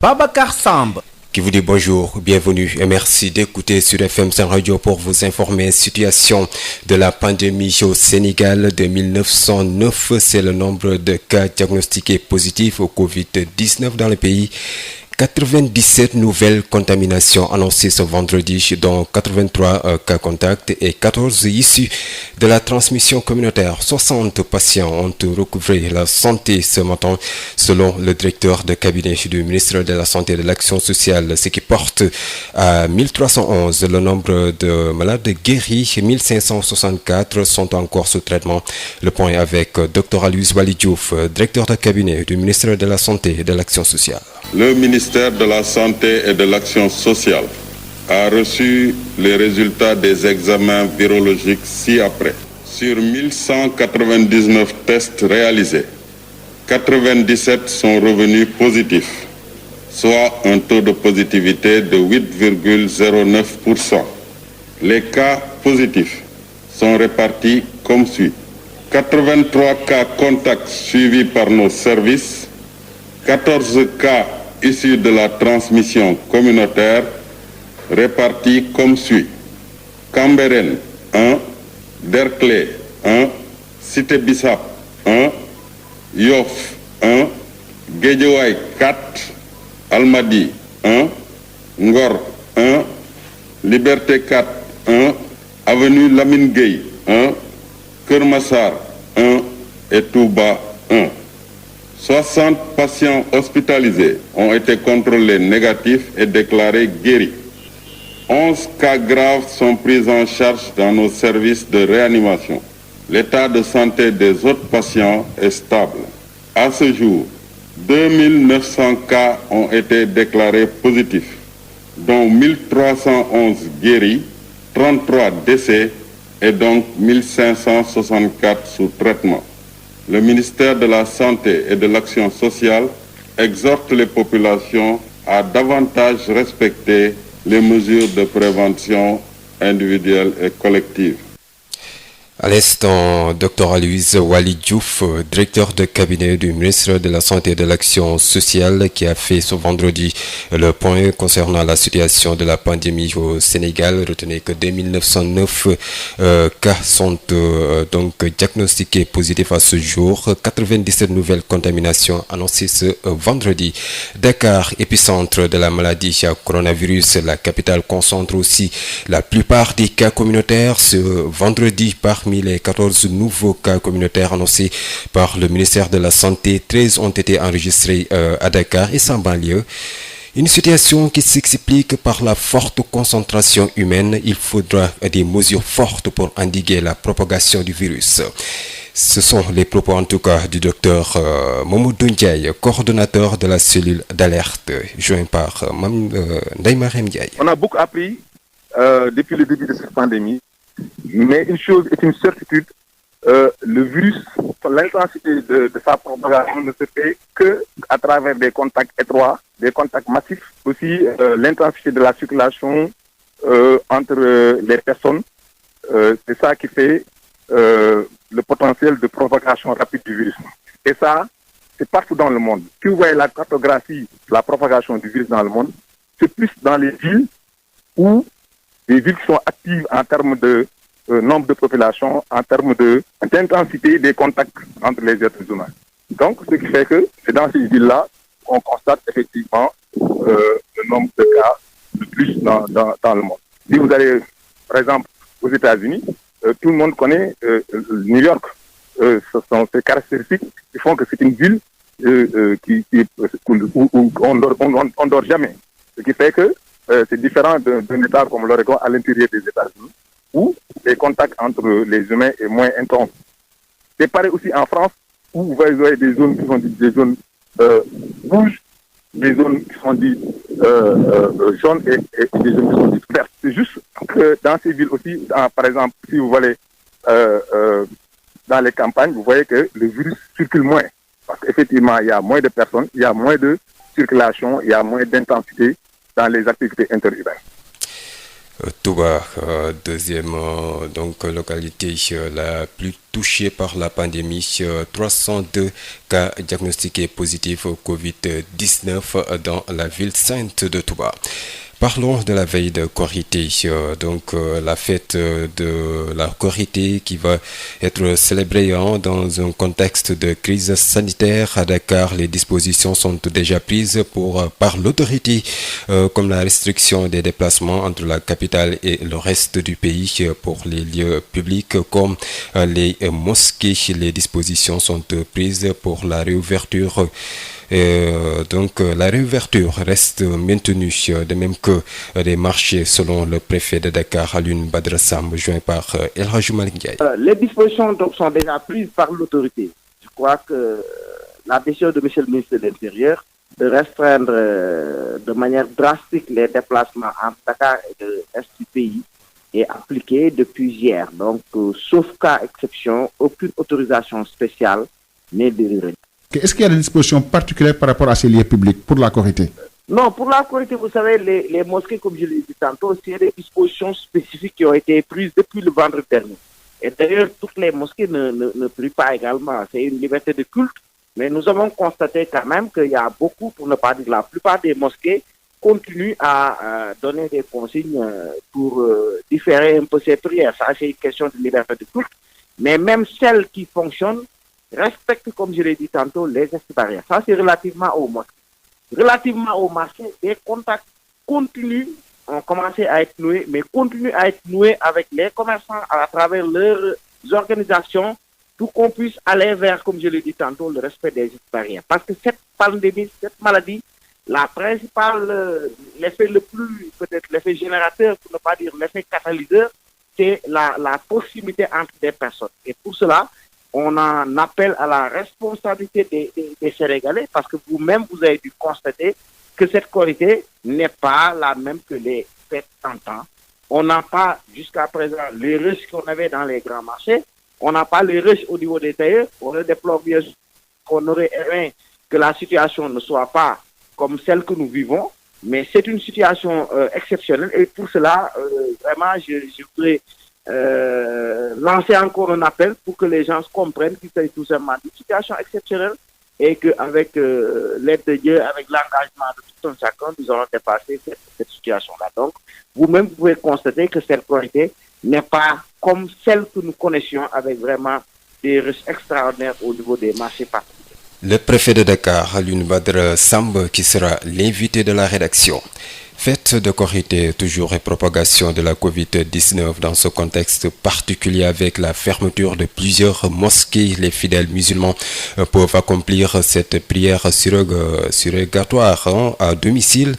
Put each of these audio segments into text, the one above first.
Babacar Samb qui vous dit bonjour, bienvenue et merci d'écouter sur FM Sen Radio pour vous informer. Situation de la pandémie au Sénégal de 1909, c'est le nombre de cas diagnostiqués positifs au Covid-19 dans le pays. 97 nouvelles contaminations annoncées ce vendredi, dont 83 cas contacts et 14 issus de la transmission communautaire. 60 patients ont recouvré la santé ce matin, selon le directeur de cabinet du ministre de la Santé et de l'Action sociale, ce qui porte à 1311 le nombre de malades guéris. 1564 sont encore sous traitement. Le point avec Dr Aloyse Waly Diouf, directeur de cabinet du ministre de la Santé et de l'Action sociale. Le ministère de la Santé et de l'Action sociale a reçu les résultats des examens virologiques ci-après. Sur 1199 tests réalisés, 97 sont revenus positifs, soit un taux de positivité de 8,09%. Les cas positifs sont répartis comme suit. 83 cas contacts suivis par nos services, 14 cas issus de la transmission communautaire répartis comme suit. Cambérène 1, Derklé 1, Cité Bissap 1, Yoff 1, Guédiawaye 4, Almadies 1, Ngor 1, Liberté 4 1, Avenue Lamine Gueye 1, Keur Massar 1 et Touba 1. 60 patients hospitalisés ont été contrôlés négatifs et déclarés guéris. 11 cas graves sont pris en charge dans nos services de réanimation. L'état de santé des autres patients est stable. À ce jour, 2900 cas ont été déclarés positifs, dont 1311 guéris, 33 décès et donc 1564 sous traitement. Le ministère de la Santé et de l'Action sociale exhorte les populations à davantage respecter les mesures de prévention individuelle et collective. À l'instant, Dr Aloyse Waly Diouf, directeur de cabinet du ministre de la Santé et de l'Action sociale, qui a fait ce vendredi le point concernant la situation de la pandémie au Sénégal. Retenez que 2909 cas sont donc diagnostiqués positifs à ce jour. 97 nouvelles contaminations annoncées ce vendredi. Dakar, épicentre de la maladie à coronavirus, la capitale concentre aussi la plupart des cas communautaires. Ce vendredi, parmi les 14 nouveaux cas communautaires annoncés par le ministère de la Santé, 13 ont été enregistrés à Dakar et sans banlieue. Une situation qui s'explique par la forte concentration humaine. Il faudra des mesures fortes pour endiguer la propagation du virus. Ce sont les propos en tout cas du docteur Mamoudou Ndiaye, coordonnateur de la cellule d'alerte, joint par Ndeye Marème Ndiaye. On a beaucoup appris depuis le début de cette pandémie. Mais une chose est une certitude, le virus, l'intensité de sa propagation ne se fait qu'à travers des contacts étroits, des contacts massifs. Aussi, l'intensité de la circulation entre les personnes, c'est ça qui fait le potentiel de propagation rapide du virus. Et ça, c'est partout dans le monde. Si vous voyez la cartographie de la propagation du virus dans le monde, c'est plus dans les villes où des villes qui sont actives en termes de nombre de population, en termes d'intensité des contacts entre les êtres humains. Donc, ce qui fait que c'est dans ces villes-là qu'on constate effectivement le nombre de cas le plus dans le monde. Si vous allez, par exemple, aux États-Unis, tout le monde connaît New York. Ce sont ces caractéristiques qui font que c'est une ville où on dort jamais. Ce qui fait que c'est différent d'un État comme l'Oregon à l'intérieur des États-Unis, où les contacts entre les humains est moins intense. C'est pareil aussi en France, où vous voyez des zones qui sont dites des zones rouges, des zones qui sont dites jaunes et des zones qui sont dites vertes. C'est juste que dans ces villes aussi, par exemple, si vous voyez dans les campagnes, vous voyez que le virus circule moins. Parce qu'effectivement, il y a moins de personnes, il y a moins de circulation, il y a moins d'intensité dans les activités interurbaines. Touba, deuxième donc localité la plus touchée par la pandémie, 302 cas diagnostiqués positifs au Covid-19 dans la ville sainte de Touba. Parlons de la veille de Korité, la fête de la Korité qui va être célébrée dans un contexte de crise sanitaire à Dakar. Les dispositions sont déjà prises par l'autorité, comme la restriction des déplacements entre la capitale et le reste du pays pour les lieux publics comme les mosquées. Les dispositions sont prises pour la réouverture. La réouverture reste maintenue, de même que les marchés, selon le préfet de Dakar, Alioune Badara Samb, joint par El Hadji Malick Ndiaye. Les dispositions donc sont déjà prises par l'autorité. Je crois que la décision de monsieur le ministre de l'Intérieur de restreindre de manière drastique les déplacements entre Dakar et le reste du pays est appliquée depuis hier. Donc, sauf cas exception, aucune autorisation spéciale n'est délivrée. Est-ce qu'il y a des dispositions particulières par rapport à ces lieux publics pour la Korité? Non, pour la Korité, vous savez, les mosquées, comme je l'ai dit tantôt, c'est des dispositions spécifiques qui ont été prises depuis le vendredi dernier. Et d'ailleurs, toutes les mosquées ne prient pas également. C'est une liberté de culte. Mais nous avons constaté quand même qu'il y a beaucoup, pour ne pas dire la plupart des mosquées, continuent à donner des consignes pour différer un peu ces prières. Ça, c'est une question de liberté de culte. Mais même celles qui fonctionnent respectent, comme je l'ai dit tantôt, les gestes barrières. Ça, c'est relativement aux mosquées. Relativement au marché, des contacts continuent, ont commencé à être noués, mais continuent à être noués avec les commerçants à travers leurs organisations, pour qu'on puisse aller vers, comme je l'ai dit tantôt, le respect des gestes barrières. Parce que cette pandémie, cette maladie, la principale, l'effet le plus, peut-être l'effet générateur, pour ne pas dire l'effet catalyseur, c'est la proximité entre des personnes. Et pour cela, on en appelle à la responsabilité des Sénégalais, parce que vous-même, vous avez dû constater que cette Korité n'est pas la même que les fêtes d'antan. On n'a pas, jusqu'à présent, les risques qu'on avait dans les grands marchés. On n'a pas les risques au niveau des tailleurs. On le déplore bien qu'on aurait aimé que la situation ne soit pas comme celle que nous vivons. Mais c'est une situation exceptionnelle. Et pour cela, vraiment, je voudrais lancer encore un appel pour que les gens comprennent qu'il s'agit tout simplement d'une situation exceptionnelle et qu'avec l'aide de Dieu, avec l'engagement de tout un chacun, nous allons dépasser cette situation-là. Donc, vous-même, vous pouvez constater que cette Korité n'est pas comme celle que nous connaissions avec vraiment des risques extraordinaires au niveau des marchés particuliers. Le préfet de Dakar, Alioune Badara Samb, qui sera l'invité de la rédaction. Fête de Korité, toujours et propagation de la Covid-19 dans ce contexte particulier avec la fermeture de plusieurs mosquées. Les fidèles musulmans peuvent accomplir cette prière surrogatoire à domicile.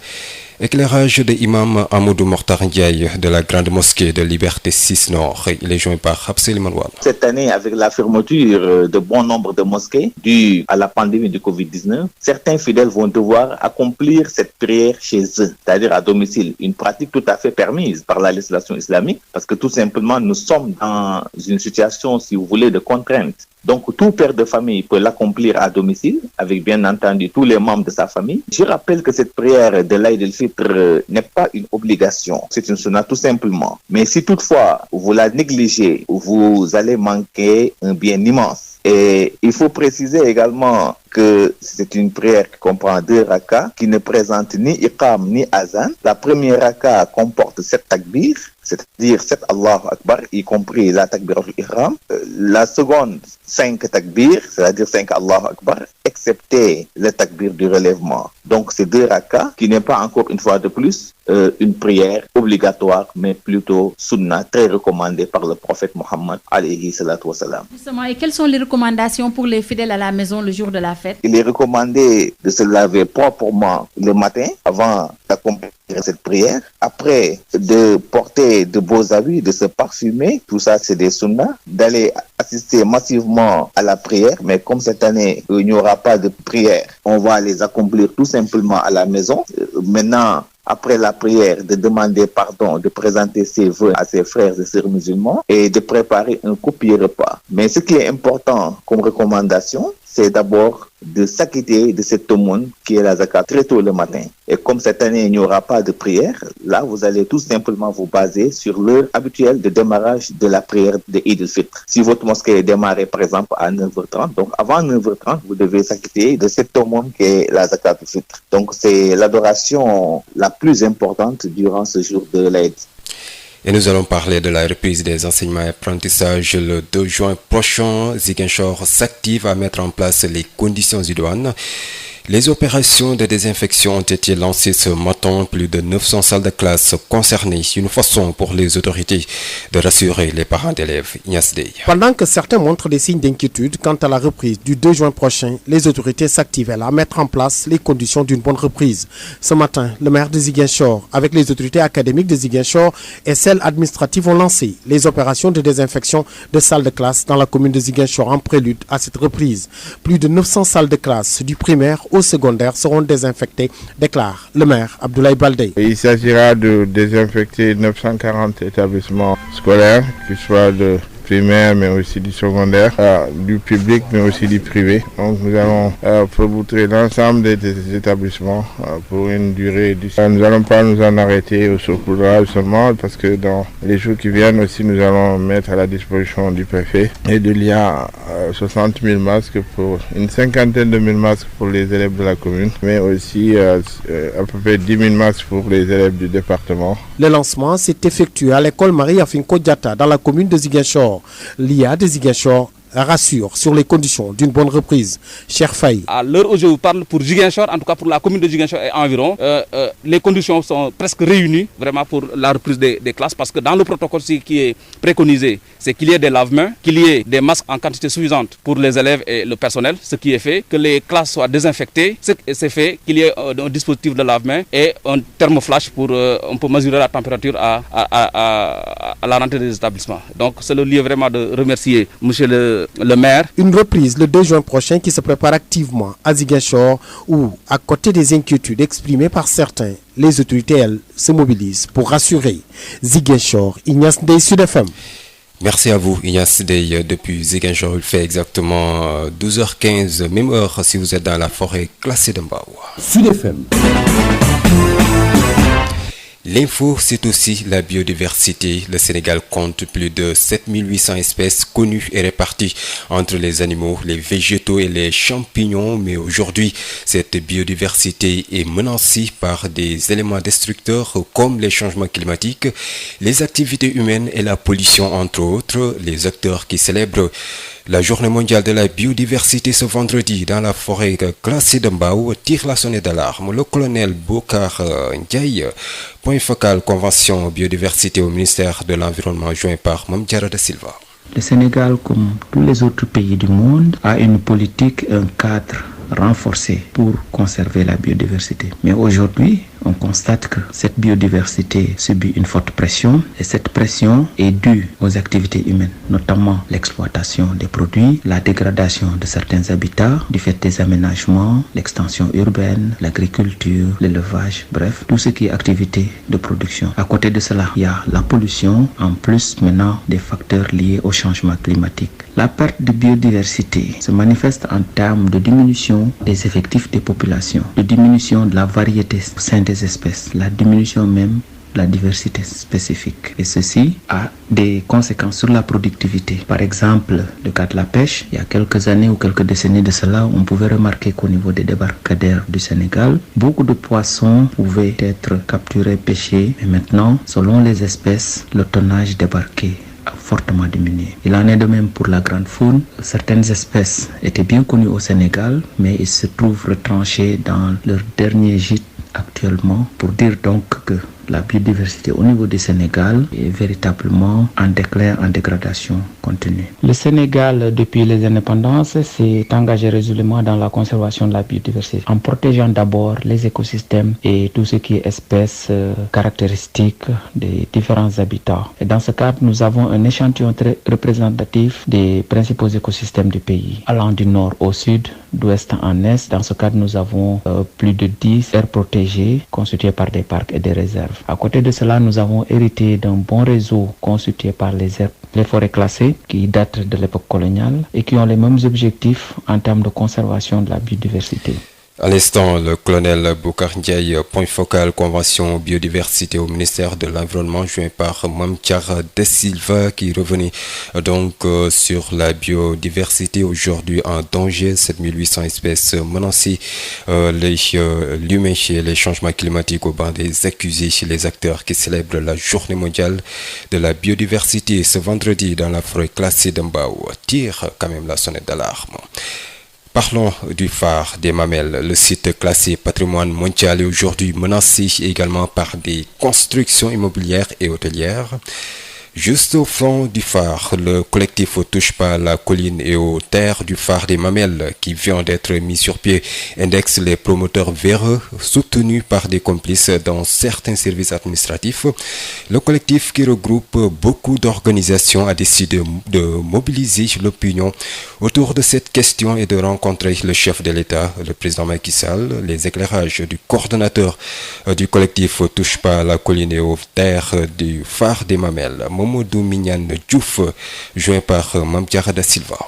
Éclairage de Imam Amadou Mokhtar Ndiaye de la Grande Mosquée de Liberté 6 Nord. Il est joint par Absel Malouane. Cette année, avec la fermeture de bon nombre de mosquées due à la pandémie du Covid-19, certains fidèles vont devoir accomplir cette prière chez eux, c'est-à-dire à domicile. Une pratique tout à fait permise par la législation islamique, parce que tout simplement, nous sommes dans une situation, si vous voulez, de contrainte. Donc, tout père de famille peut l'accomplir à domicile, avec bien entendu tous les membres de sa famille. Je rappelle que cette prière de l'Aïd el-Fitr n'est pas une obligation, c'est une sunna tout simplement. Mais si toutefois vous la négligez, vous allez manquer un bien immense. Et il faut préciser également que c'est une prière qui comprend 2 rakas, qui ne présente ni iqam ni azan. La première raka comporte 7 takbir, c'est-à-dire 7 Allahu Akbar, y compris la takbir al-ihram. La seconde, 5 takbir, c'est-à-dire 5 Allahu Akbar, excepté le takbir du relèvement. Donc c'est 2 rakas, qui n'est pas encore une fois de plus une prière obligatoire, mais plutôt sunna, très recommandée par le prophète Mohammed alayhi salatu wassalam. Justement, et quelles sont les recommandations pour les fidèles à la maison le jour de la fête? Il est recommandé de se laver proprement le matin avant d'accomplir cette prière. Après, de porter de beaux habits, de se parfumer, tout ça c'est des sunnas. D'aller assister massivement à la prière, mais comme cette année il n'y aura pas de prière, on va les accomplir tout simplement à la maison. Maintenant, après la prière, de demander pardon, de présenter ses vœux à ses frères et sœurs musulmans et de préparer un copieux repas. Mais ce qui est important comme recommandation, c'est d'abord de s'acquitter de cette aumône qui est la zakat très tôt le matin. Et comme cette année, il n'y aura pas de prière, là, vous allez tout simplement vous baser sur l'heure habituelle de démarrage de la prière de Eid al-Fitr. Si votre mosquée est démarrée, par exemple, à 9h30, donc avant 9h30, vous devez s'acquitter de cette aumône qui est la zakat al-Fitr. Donc, c'est l'adoration la plus importante durant ce jour de l'Aïd. Et nous allons parler de la reprise des enseignements et apprentissages le 2 juin prochain. Ziguinchor s'active à mettre en place les conditions idoines. Les opérations de désinfection ont été lancées ce matin, plus de 900 salles de classe concernées, une façon pour les autorités de rassurer les parents d'élèves. Ignace Dey. Pendant que certains montrent des signes d'inquiétude quant à la reprise du 2 juin prochain, les autorités s'activent à mettre en place les conditions d'une bonne reprise. Ce matin, le maire de Ziguinchor, avec les autorités académiques de Ziguinchor et celles administratives, ont lancé les opérations de désinfection de salles de classe dans la commune de Ziguinchor en prélude à cette reprise. Plus de 900 salles de classe du primaire au secondaire seront désinfectés, déclare le maire Abdoulaye Baldé. Il s'agira de désinfecter 940 établissements scolaires, qu'ils soient de primaire mais aussi du secondaire, du public mais aussi du privé. Donc nous allons promoutrer l'ensemble des établissements pour une durée du... Nous n'allons pas nous en arrêter au saupoudrage seulement parce que dans les jours qui viennent aussi nous allons mettre à la disposition du préfet et de l'IA 60 000 masques pour une cinquantaine de mille masques pour les élèves de la commune, mais aussi à peu près 10 000 masques pour les élèves du département. Le lancement s'est effectué à l'école Marie-Afinko Diatta dans la commune de Ziguinchor. L'IA de Ziguinchor rassure sur les conditions d'une bonne reprise. Cher Faye. À l'heure où je vous parle, pour Ziguinchor, en tout cas pour la commune de Ziguinchor et environ, les conditions sont presque réunies vraiment pour la reprise des classes parce que dans le protocole qui est préconisé, c'est qu'il y ait des lave-mains, qu'il y ait des masques en quantité suffisante pour les élèves et le personnel, ce qui est fait, que les classes soient désinfectées, c'est fait, qu'il y ait un dispositif de lave-mains et un thermoflash pour on peut mesurer la température à la rentrée des établissements. Donc c'est le lieu vraiment de remercier monsieur le maire. Une reprise le 2 juin prochain qui se prépare activement à Ziguinchor où, à côté des inquiétudes exprimées par certains, les autorités, elles, se mobilisent pour rassurer. Ziguinchor, Ignace Dey, Sud FM. Merci à vous, Ignace Dey. Depuis Ziguinchor, il fait exactement 12h15, même heure si vous êtes dans la forêt classée de Mbao. Sud FM. L'info, c'est aussi la biodiversité. Le Sénégal compte plus de 7800 espèces connues et réparties entre les animaux, les végétaux et les champignons. Mais aujourd'hui, cette biodiversité est menacée par des éléments destructeurs comme les changements climatiques, les activités humaines et la pollution, entre autres. Les acteurs qui célèbrent la journée mondiale de la biodiversité ce vendredi dans la forêt classée de Mbao tire la sonnette d'alarme. Le colonel Bokar Ndiaye, point focal convention biodiversité au ministère de l'Environnement joint par Mame Diarra Da Silva. Le Sénégal, comme tous les autres pays du monde, a une politique, un cadre renforcé pour conserver la biodiversité. Mais aujourd'hui, on constate que cette biodiversité subit une forte pression et cette pression est due aux activités humaines, notamment l'exploitation des produits, la dégradation de certains habitats du fait des aménagements, l'extension urbaine, l'agriculture, l'élevage, bref, tout ce qui est activité de production. À côté de cela, il y a la pollution, en plus maintenant des facteurs liés au changement climatique. La perte de biodiversité se manifeste en termes de diminution des effectifs des populations, de diminution de la variété au sein des espèces, la diminution même de la diversité spécifique. Et ceci a des conséquences sur la productivité. Par exemple, le cas de la pêche, il y a quelques années ou quelques décennies de cela, on pouvait remarquer qu'au niveau des débarcadères du Sénégal, beaucoup de poissons pouvaient être capturés, pêchés, mais maintenant, selon les espèces, le tonnage débarqué a fortement diminué. Il en est de même pour la grande faune. Certaines espèces étaient bien connues au Sénégal, mais ils se trouvent retranchés dans leur dernier gîte actuellement, pour dire donc que la biodiversité au niveau du Sénégal est véritablement en déclin, en dégradation continue. Le Sénégal, depuis les indépendances, s'est engagé résolument dans la conservation de la biodiversité, en protégeant d'abord les écosystèmes et tout ce qui est espèces caractéristiques des différents habitats. Et dans ce cadre, nous avons un échantillon très représentatif des principaux écosystèmes du pays, allant du nord au sud, d'ouest en est. Dans ce cadre, nous avons plus de 10 aires protégées constituées par des parcs et des réserves. À côté de cela, nous avons hérité d'un bon réseau constitué par les forêts classées qui datent de l'époque coloniale et qui ont les mêmes objectifs en termes de conservation de la biodiversité. À l'instant, le colonel Boucar Ndiaye, point focal convention biodiversité au ministère de l'Environnement, joint par Mamtiara De Silva, qui revenait donc sur la biodiversité aujourd'hui en danger. 7800 espèces menacées, l'humain et les changements climatiques au banc des accusés chez les acteurs qui célèbrent la journée mondiale de la biodiversité ce vendredi dans la forêt classée d'Mbao. Tire quand même la sonnette d'alarme. Parlons du phare des Mamelles. Le site classé patrimoine mondial est aujourd'hui menacé également par des constructions immobilières et hôtelières. Juste au fond du phare, le collectif Touche pas la colline et aux terres du phare des Mamelles qui vient d'être mis sur pied indexe les promoteurs véreux soutenus par des complices dans certains services administratifs. Le collectif qui regroupe beaucoup d'organisations a décidé de mobiliser l'opinion autour de cette question et de rencontrer le chef de l'État, le président Macky Sall. Les éclairages du coordonnateur du collectif Touche pas la colline et aux terres du phare des Mamelles, Mamadou Mignan Diouf, joint par Mamtiara Da Silva.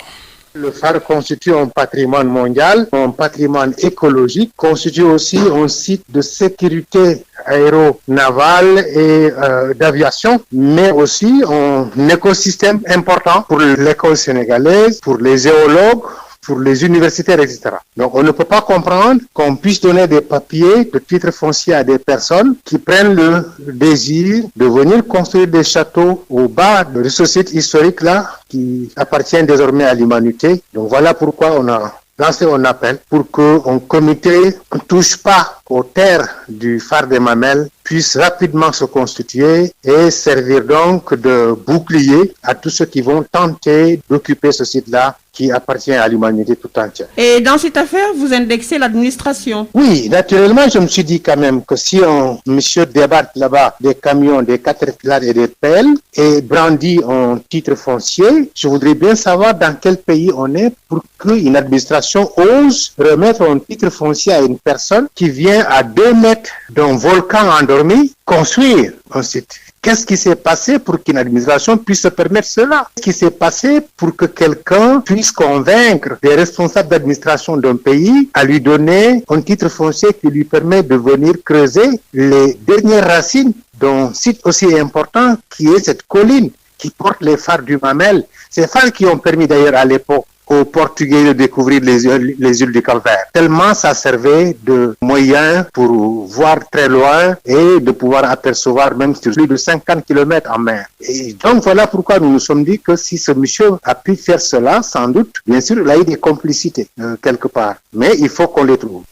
Le phare constitue un patrimoine mondial, un patrimoine écologique, constitue aussi un site de sécurité aéronavale et d'aviation, mais aussi un écosystème important pour l'école sénégalaise, pour les géologues, pour les universitaires, etc. Donc on ne peut pas comprendre qu'on puisse donner des papiers de titre foncier à des personnes qui prennent le désir de venir construire des châteaux au bas de ce site historique-là qui appartient désormais à l'humanité. Donc voilà pourquoi on a lancé un appel pour qu'un comité ne touche pas aux terres du phare des Mamelles puisse rapidement se constituer et servir donc de bouclier à tous ceux qui vont tenter d'occuper ce site-là qui appartient à l'humanité tout entière. Et dans cette affaire, vous indexez l'administration? Oui, naturellement, je me suis dit quand même que si un monsieur débarque là-bas des camions, des caterpillars et des pelles et brandit un titre foncier, je voudrais bien savoir dans quel pays on est pour qu'une administration ose remettre un titre foncier à une personne qui vient à 2 mètres d'un volcan endormi construire un site. Qu'est-ce qui s'est passé pour qu'une administration puisse se permettre cela? Qu'est-ce qui s'est passé pour que quelqu'un puisse convaincre les responsables d'administration d'un pays à lui donner un titre foncier qui lui permet de venir creuser les dernières racines d'un site aussi important qui est cette colline qui porte les phares du Mamelles? Ces phares qui ont permis d'ailleurs à l'époque aux Portugais de découvrir les îles du Calvaire. Tellement ça servait de moyen pour voir très loin et de pouvoir apercevoir même sur plus de 50 km en mer. Et donc voilà pourquoi nous nous sommes dit que si ce monsieur a pu faire cela, sans doute, bien sûr, il a eu des complicités quelque part. Mais il faut qu'on les trouve.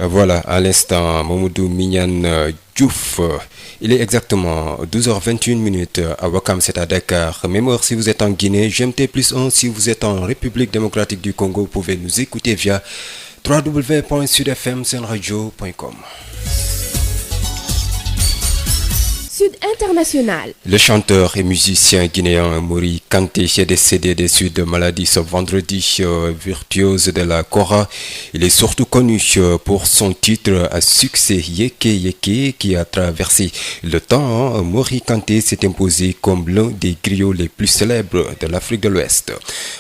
Voilà, à l'instant, Mamadou Mignan Diouf. Il est exactement 12h21 à Ouakam, c'est à Dakar. Même heure si vous êtes en Guinée, GMT+1 si vous êtes en République démocratique du Congo, vous pouvez nous écouter via www.sudfmsenradio.com. Sud International. Le chanteur et musicien guinéen Mori Kanté est décédé des suites de maladie ce vendredi, virtuose de la kora. Il est surtout connu pour son titre à succès Yeke Yeke qui a traversé le temps. Mori Kanté s'est imposé comme l'un des griots les plus célèbres de l'Afrique de l'Ouest.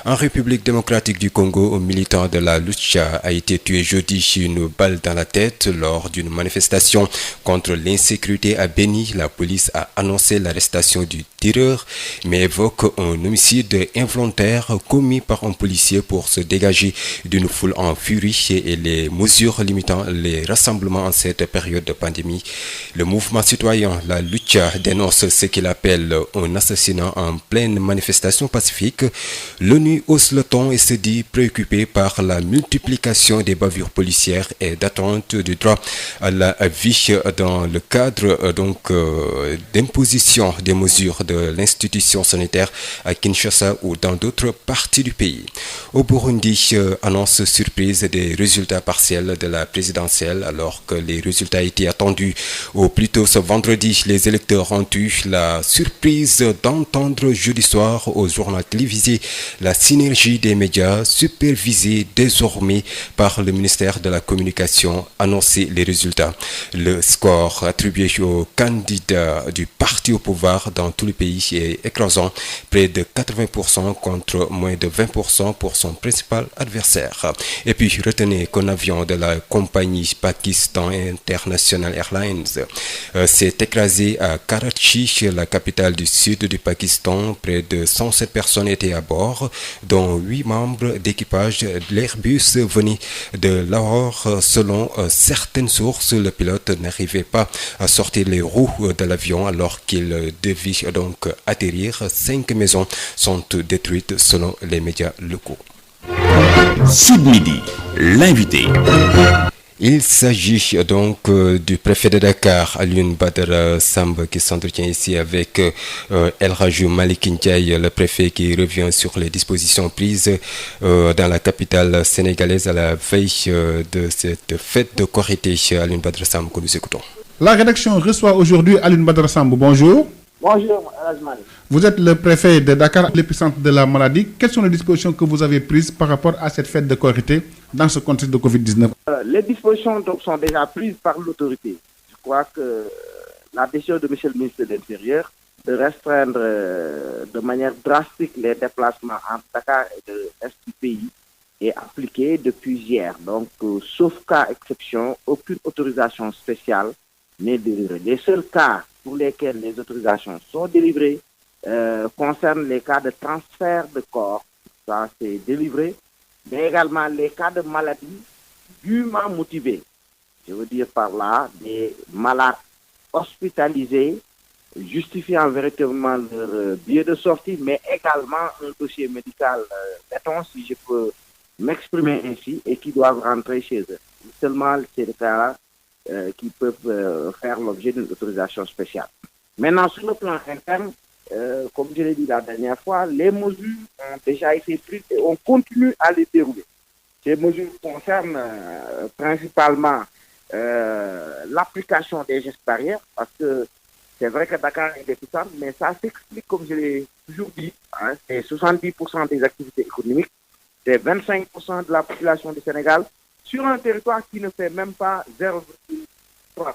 En République démocratique du Congo, un militant de la Lucha a été tué jeudi une balle dans la tête lors d'une manifestation contre l'insécurité à Beni. La police a annoncé l'arrestation du tireur, mais évoque un homicide involontaire commis par un policier pour se dégager d'une foule en furie et les mesures limitant les rassemblements en cette période de pandémie. Le mouvement citoyen La Lucha dénonce ce qu'il appelle un assassinat en pleine manifestation pacifique. L'ONU hausse le ton et se dit préoccupé par la multiplication des bavures policières et d'atteinte du droit à la vie dans le cadre d'imposition des mesures de l'institution sanitaire à Kinshasa ou dans d'autres parties du pays. Au Burundi, annonce surprise des résultats partiels de la présidentielle alors que les résultats étaient attendus au plus tôt ce vendredi. Les électeurs ont eu la surprise d'entendre jeudi soir au journal télévisé la synergie des médias supervisée désormais par le ministère de la Communication annoncer les résultats. Le score attribué aux candidats du parti au pouvoir dans tout le pays est écrasant, près de 80% contre moins de 20% pour son principal adversaire. Et puis retenez qu'un avion de la compagnie Pakistan International Airlines s'est écrasé à Karachi, la capitale du sud du Pakistan. Près de 107 personnes étaient à bord, dont 8 membres d'équipage. L'Airbus venait de Lahore. Selon certaines sources, le pilote n'arrivait pas à sortir les roues de l'avion alors qu'il devait donc atterrir. 5 maisons sont détruites selon les médias locaux. Sud Midi, l'invité. Il s'agit donc du préfet de Dakar, Alioune Badara Samb, qui s'entretient ici avec El Hadji Malick Ndiaye, le préfet qui revient sur les dispositions prises dans la capitale sénégalaise à la veille de cette fête de Korité. Alioune Badara Samb, que nous écoutons. La rédaction reçoit aujourd'hui Alioune Badara Samb. Bonjour. Bonjour, El Hadji Malick. Vous êtes le préfet de Dakar, l'épicentre de la maladie. Quelles sont les dispositions que vous avez prises par rapport à cette fête de Korité dans ce contexte de Covid-19? Les dispositions donc, sont déjà prises par l'autorité. Je crois que la décision de M. le ministre de l'Intérieur de restreindre de manière drastique les déplacements entre Dakar et le reste du pays est appliquée depuis hier. Donc, sauf cas exception, aucune autorisation spéciale n'est délivrée. Les seuls cas pour lesquels les autorisations sont délivrées concernent les cas de transfert de corps, ça c'est délivré, mais également les cas de maladies dûment motivées. Je veux dire par là des malades hospitalisés justifiant véritablement leur billet de sortie, mais également un dossier médical, mettons si je peux m'exprimer ainsi, et qui doivent rentrer chez eux. Seulement c'est le cas qui peuvent faire l'objet d'une autorisation spéciale. Maintenant, sur le plan interne, comme je l'ai dit la dernière fois, les mesures ont déjà été prises et on continue à les dérouler. Ces mesures concernent principalement l'application des gestes barrières, parce que c'est vrai que Dakar est déficient, mais ça s'explique, comme je l'ai toujours dit, hein, c'est 70% des activités économiques, c'est 25% de la population du Sénégal, sur un territoire qui ne fait même pas 0,3%.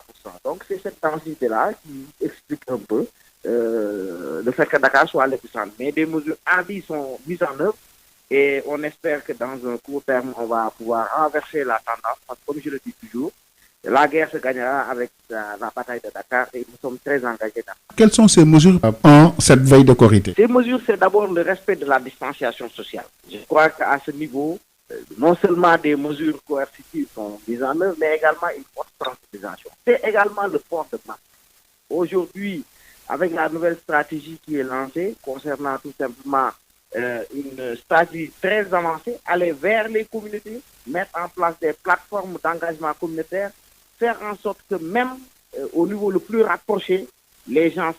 Donc c'est cette densité-là qui explique un peu le fait que Dakar soit l'épicentre. Mais des mesures hardies sont mises en œuvre et on espère que dans un court terme, on va pouvoir renverser la tendance parce que comme je le dis toujours, la guerre se gagnera avec la bataille de Dakar et nous sommes très engagés dans ça. Quelles sont ces mesures en cette veille de Korité? Ces mesures, c'est d'abord le respect de la distanciation sociale. Je crois qu'à ce niveau, non seulement des mesures coercitives sont mises en œuvre, mais également une forte sensibilisation. C'est également le port de masque. Aujourd'hui, avec la nouvelle stratégie qui est lancée concernant tout simplement une stratégie très avancée, aller vers les communautés, mettre en place des plateformes d'engagement communautaire, faire en sorte que même au niveau le plus rapproché, les gens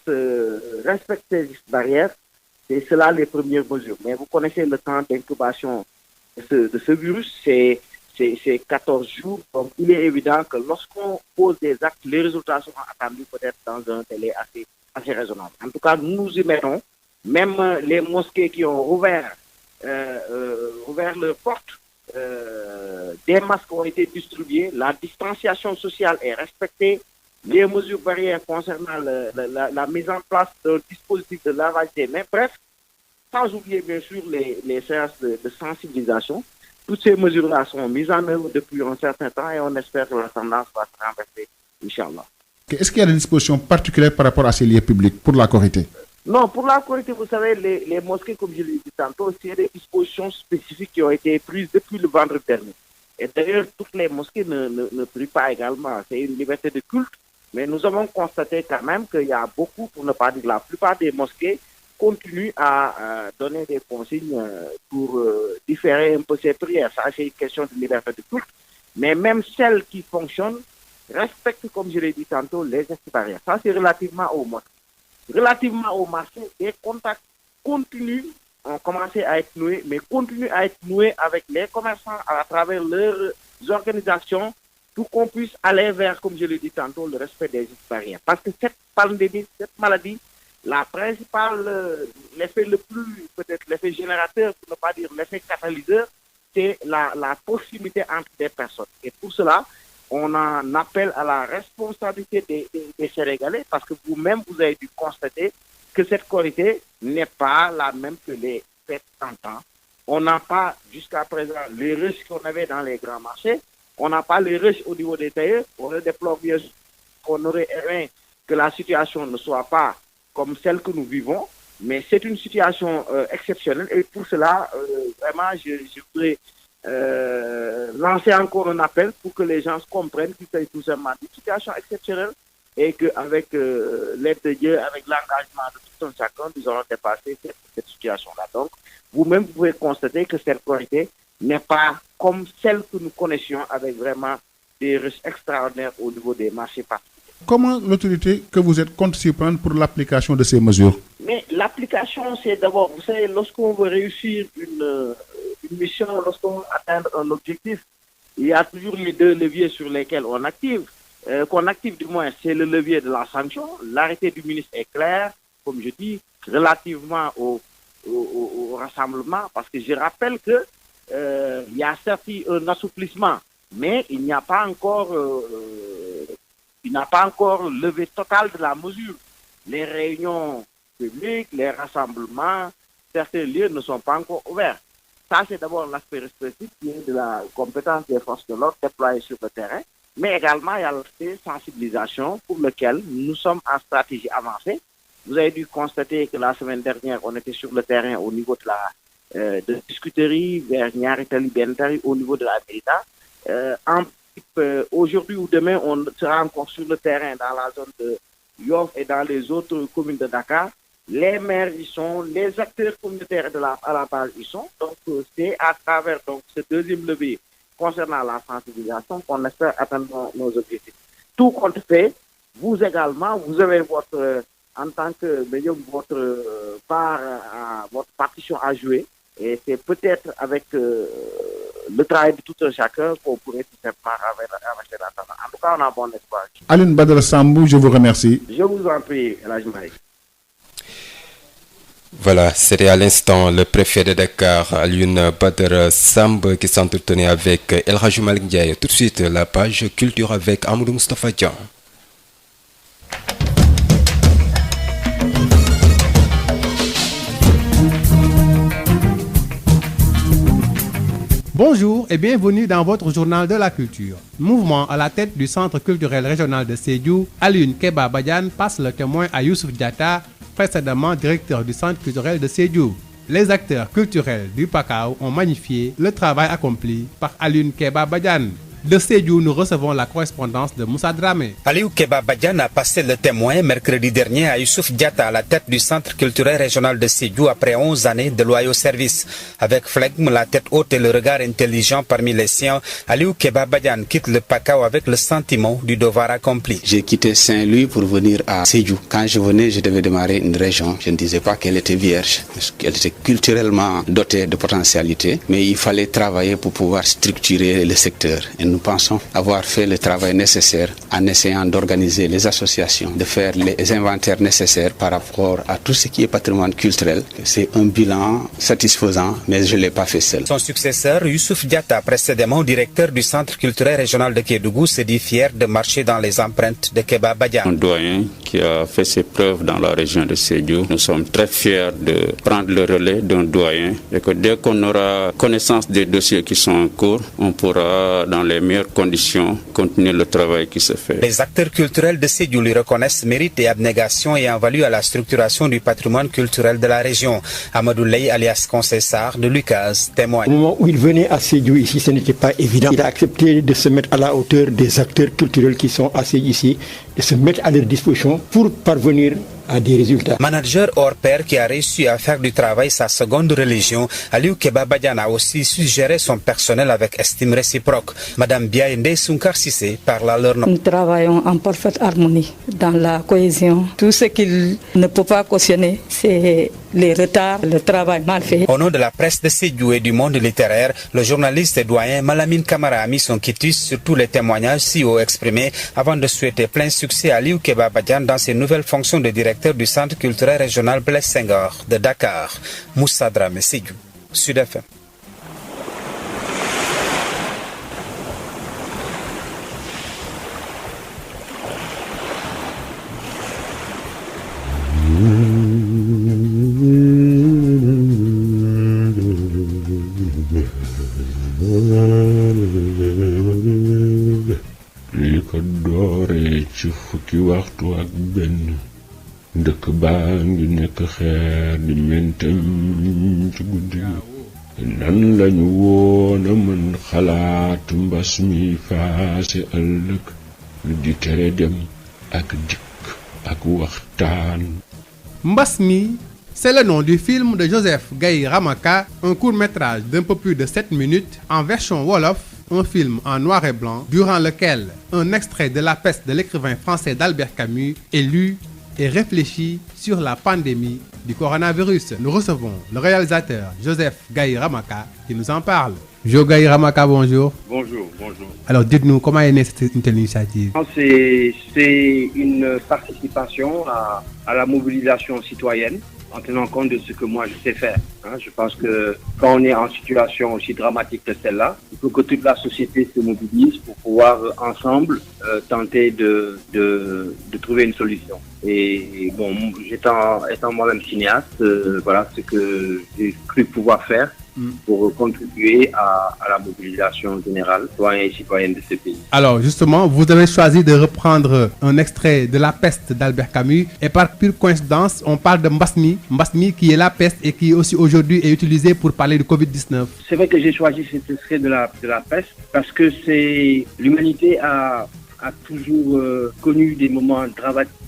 respectent ces barrières. C'est cela les premières mesures. Mais vous connaissez le temps d'incubation de ce virus, c'est 14 jours. Donc il est évident que lorsqu'on pose des actes, les résultats seront attendus peut-être dans un délai assez raisonnable. En tout cas, nous nous y mettons. Même les mosquées qui ont ouvert leurs portes, des masques ont été distribués, la distanciation sociale est respectée, les mesures barrières concernant la mise en place d'un dispositif de lavage des mains, bref, sans oublier bien sûr les séances de sensibilisation. Toutes ces mesures-là sont mises en œuvre depuis un certain temps et on espère que la tendance va se renverser, Inch'Allah. Est-ce qu'il y a des dispositions particulières par rapport à ces lieux publics pour la Korité? Non, pour la Korité, vous savez, les mosquées, comme je l'ai dit tantôt, c'est des dispositions spécifiques qui ont été prises depuis le vendredi dernier. Et d'ailleurs, toutes les mosquées ne prient pas également. C'est une liberté de culte. Mais nous avons constaté quand même qu'il y a beaucoup, pour ne pas dire la plupart des mosquées, continuent à donner des consignes pour différer un peu ces prières. Ça, c'est une question de liberté de culte. Mais même celles qui fonctionnent, respectent, comme je l'ai dit tantôt, les gestes barrières. Ça, c'est relativement aux mosquées. Relativement au marché, des contacts continuent, ont commencé à être noués, mais continuent à être noués avec les commerçants à travers leurs organisations, pour qu'on puisse aller vers, comme je l'ai dit tantôt, le respect des gestes barrières. Parce que cette pandémie, cette maladie, la principale, l'effet le plus, peut-être l'effet générateur, pour ne pas dire l'effet catalyseur, c'est la proximité entre des personnes. Et pour cela, on en appelle à la responsabilité des Sénégalais, parce que vous-même, vous avez dû constater que cette qualité n'est pas la même que les fêtes d'antan. On n'a pas, jusqu'à présent, les risques qu'on avait dans les grands marchés. On n'a pas les risques au niveau des tailleurs. On le déplore bien. On aurait aimé que la situation ne soit pas comme celle que nous vivons, mais c'est une situation exceptionnelle. Et pour cela, vraiment, je voudrais lancer encore un appel pour que les gens comprennent qu'il s'agit tout simplement d'une situation exceptionnelle et qu'avec l'aide de Dieu, avec l'engagement de tout un chacun, nous allons dépasser cette situation-là. Donc, vous-même, vous pouvez constater que cette qualité n'est pas comme celle que nous connaissions avec vraiment des risques extraordinaires au niveau des marchés particuliers. Comment l'autorité que vous êtes compte s'y prendre pour l'application de ces mesures? Mais l'application, c'est d'abord, vous savez, lorsqu'on veut réussir une mission, lorsqu'on veut atteindre un objectif, il y a toujours les deux leviers sur lesquels on active. Qu'on active du moins, c'est le levier de la sanction. L'arrêté du ministre est clair, comme je dis, relativement au rassemblement, parce que je rappelle que il y a certes un assouplissement, mais il n'y a pas encore levé total de la mesure. Les réunions publiques, les rassemblements, certains lieux ne sont pas encore ouverts. Ça, c'est d'abord l'aspect restrictif qui est de la compétence des forces de l'ordre déployées sur le terrain, mais également il y a l'aspect sensibilisation pour lequel nous sommes en stratégie avancée. Vous avez dû constater que la semaine dernière, on était sur le terrain au niveau de Biscuiterie, vers Niaritali, Bentari, au niveau de la Mérida. Aujourd'hui ou demain, on sera encore sur le terrain dans la zone de Yoff et dans les autres communes de Dakar. Les maires y sont, les acteurs communautaires à la base y sont. Donc, c'est à travers ce deuxième levier concernant la sensibilisation qu'on espère atteindre nos objectifs. Tout compte fait, vous également, vous avez en tant que médium, votre partition à jouer. Et c'est peut-être avec le travail de tout un chacun qu'on pourrait tout simplement ramasser la tendance. En tout cas, on a bon espoir. Alioune Badara Sambou, je vous remercie. Je vous en prie, El Hadj Malick. Voilà, c'était à l'instant le préfet de Dakar, Alioune Badara Samb, qui s'entretenait avec El Hadj Malick Ndiaye. Tout de suite, la page culture avec Amadou Moustapha Dian. Bonjour et bienvenue dans votre journal de la culture. Mouvement à la tête du Centre culturel régional de Sédhiou, Alioune Keba Badiane passe le témoin à Youssouf Diatta, précédemment directeur du Centre culturel de Sédhiou. Les acteurs culturels du Pakao ont magnifié le travail accompli par Alioune Keba Badiane. De Sédhiou, nous recevons la correspondance de Moussa Dramé. Aliou Keba Badiane a passé le témoin mercredi dernier à Youssouf Diatta à la tête du Centre culturel régional de Sédhiou après 11 années de loyaux services. Avec flegme, la tête haute et le regard intelligent parmi les siens, Aliou Keba Badiane quitte le Pakao avec le sentiment du devoir accompli. J'ai quitté Saint-Louis pour venir à Sédhiou. Quand je venais, je devais démarrer une région. Je ne disais pas qu'elle était vierge, qu'elle était culturellement dotée de potentialité, mais il fallait travailler pour pouvoir structurer le secteur. Et nous pensons avoir fait le travail nécessaire en essayant d'organiser les associations, de faire les inventaires nécessaires par rapport à tout ce qui est patrimoine culturel. C'est un bilan satisfaisant, mais je ne l'ai pas fait seul. Son successeur, Youssouf Diatta, précédemment directeur du Centre culturel régional de Kédougou, se dit fier de marcher dans les empreintes de Keba Badiane. Un doyen qui a fait ses preuves dans la région de Sédhiou. Nous sommes très fiers de prendre le relais d'un doyen et que dès qu'on aura connaissance des dossiers qui sont en cours, on pourra, dans les meilleures conditions, continuer le travail qui se fait. Les acteurs culturels de Sédhiou lui reconnaissent mérite et abnégation ayant valu à la structuration du patrimoine culturel de la région. Amadou Ley, alias Conseil Sarr de Lucas, témoigne. Au moment où il venait à Sédhiou ici, ce n'était pas évident. Il a accepté de se mettre à la hauteur des acteurs culturels qui sont assis ici, de se mettre à leur disposition pour parvenir à des résultats. Manager hors pair qui a réussi à faire du travail sa seconde religion, Aliou Keba Badiane a aussi su gérer son personnel avec estime réciproque. Madame Biaïndé Sunkar Sissé parle à leur nom. Nous travaillons en parfaite harmonie, dans la cohésion. Tout ce qu'il ne peut pas cautionner, c'est les retards, le travail mal fait. Au nom de la presse de Sédhiou et du monde littéraire, le journaliste et doyen Malamine Camara a mis son quitus sur tous les témoignages si haut exprimés avant de souhaiter plein succès à Aliou Keba Badiane dans ses nouvelles fonctions de directeur du Centre culturel régional Blaise Senghor de Dakar. Moussa Dramé, Sédhiou, Sud FM. li ko dooree ci fukki waxtu ak benn dëkk baa ngi nekk xeer di mentem ci guddi nan lañu woon a mën xalaat mbas mi faase ëllëg lu di tere dem ak dikk ak waxtaan. Mbas mi, c'est le nom du film de Joseph Gaye Ramaka, un court-métrage d'un peu plus de 7 minutes en version Wolof, un film en noir et blanc durant lequel un extrait de La peste de l'écrivain français d'Albert Camus est lu et réfléchi sur la pandémie du coronavirus. Nous recevons le réalisateur Joseph Gaye Ramaka qui nous en parle. Jo Gaye Ramaka, bonjour. Bonjour, bonjour. Alors dites-nous, comment est née cette telle initiative? C'est une participation à la mobilisation citoyenne en tenant compte de ce que moi je sais faire. Je pense que quand on est en situation aussi dramatique que celle-là, il faut que toute la société se mobilise pour pouvoir ensemble tenter de trouver une solution. Et bon, étant moi-même cinéaste, voilà ce que j'ai cru pouvoir faire pour contribuer à la mobilisation générale, citoyenne et citoyenne de ce pays. Alors justement, vous avez choisi de reprendre un extrait de La peste d'Albert Camus et par pure coïncidence, on parle de Mbasmi qui est la peste et qui aussi aujourd'hui est utilisé pour parler du Covid-19. C'est vrai que j'ai choisi cet extrait de la peste parce que l'humanité a toujours connu des moments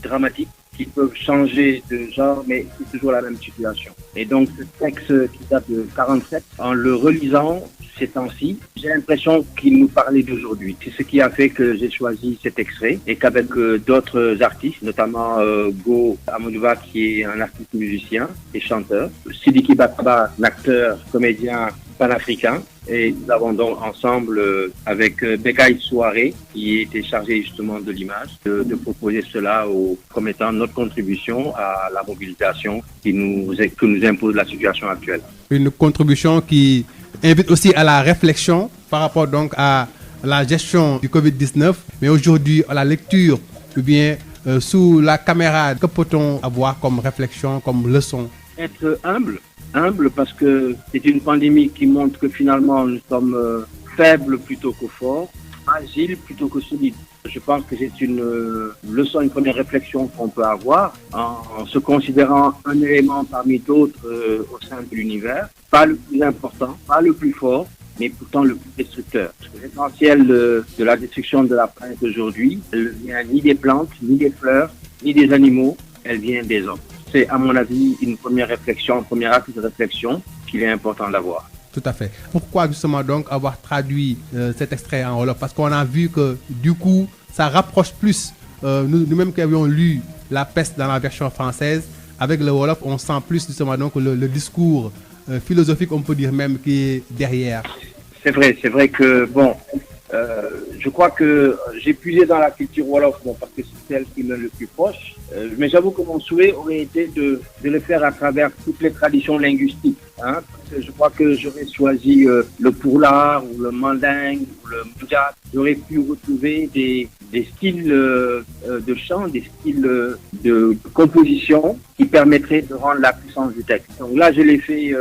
dramatiques qui peuvent changer de genre, mais c'est toujours la même situation. Et donc, ce texte qui date de 47, en le relisant ces temps-ci, j'ai l'impression qu'il nous parlait d'aujourd'hui. C'est ce qui a fait que j'ai choisi cet extrait et qu'avec d'autres artistes, notamment Go Amadouba, qui est un artiste musicien et chanteur, Sidiki Bakaba, un acteur, comédien panafricain, et nous avons donc ensemble, avec Bekay Souaré, qui était chargé justement de l'image, de proposer cela comme étant notre contribution à la mobilisation que nous impose la situation actuelle. Une contribution qui invite aussi à la réflexion par rapport donc à la gestion du Covid-19, mais aujourd'hui à la lecture, ou bien sous la caméra, que peut-on avoir comme réflexion, comme leçon? Être humble parce que c'est une pandémie qui montre que finalement nous sommes faibles plutôt que forts, agiles plutôt que solides. Je pense que c'est une leçon, une première réflexion qu'on peut avoir en se considérant un élément parmi d'autres au sein de l'univers, pas le plus important, pas le plus fort, mais pourtant le plus destructeur. L'essentiel de la destruction de la planète aujourd'hui, elle ne vient ni des plantes, ni des fleurs, ni des animaux, elle vient des hommes. C'est à mon avis une première réflexion, un premier acte de réflexion qu'il est important d'avoir. Tout à fait. Pourquoi justement donc avoir traduit cet extrait en Wolof? Parce qu'on a vu que du coup ça rapproche plus, nous-mêmes qui avions lu La peste dans la version française, avec le Wolof on sent plus justement donc le discours philosophique, on peut dire même, qui est derrière. C'est vrai que bon, je crois que j'ai puisé dans la culture Wolof, parce que c'est celle qui m'est le plus proche, mais j'avoue que mon souhait aurait été de le faire à travers toutes les traditions linguistiques. Parce que je crois que j'aurais choisi le pourlard ou le mandingue ou le mudjat. J'aurais pu retrouver des styles de chant, des styles de composition qui permettraient de rendre la puissance du texte. Donc là, je l'ai fait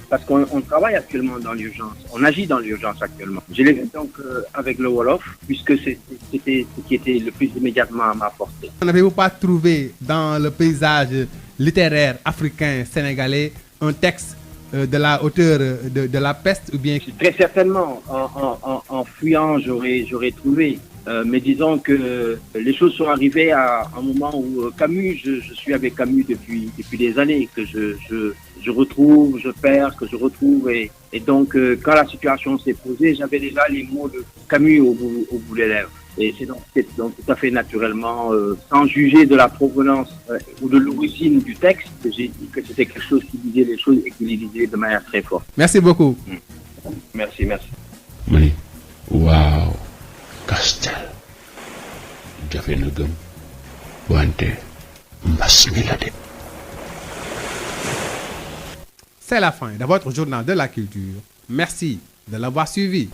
parce qu'on travaille actuellement dans l'urgence. On agit dans l'urgence actuellement. Je l'ai fait donc avec le Wolof, puisque c'était ce qui était le plus immédiatement à ma portée. N'avez-vous pas trouvé dans le paysage littéraire africain sénégalais un texte de la hauteur de La peste ou bien? Très certainement, en fouillant, j'aurais trouvé. Mais disons que les choses sont arrivées à un moment où Camus, je suis avec Camus depuis des années, que je retrouve, je perds, que je retrouve. Et donc, quand la situation s'est posée, j'avais déjà les mots de Camus au bout des lèvres. Et c'est donc tout à fait naturellement, sans juger de la provenance ou de l'origine du texte, que j'ai dit que c'était quelque chose qui disait les choses et qui les disait de manière très forte. Merci beaucoup. Merci. Wow, Castel. jafe na gëm wante mbas mi la de. C'est la fin de votre journal de la culture. Merci de l'avoir suivi.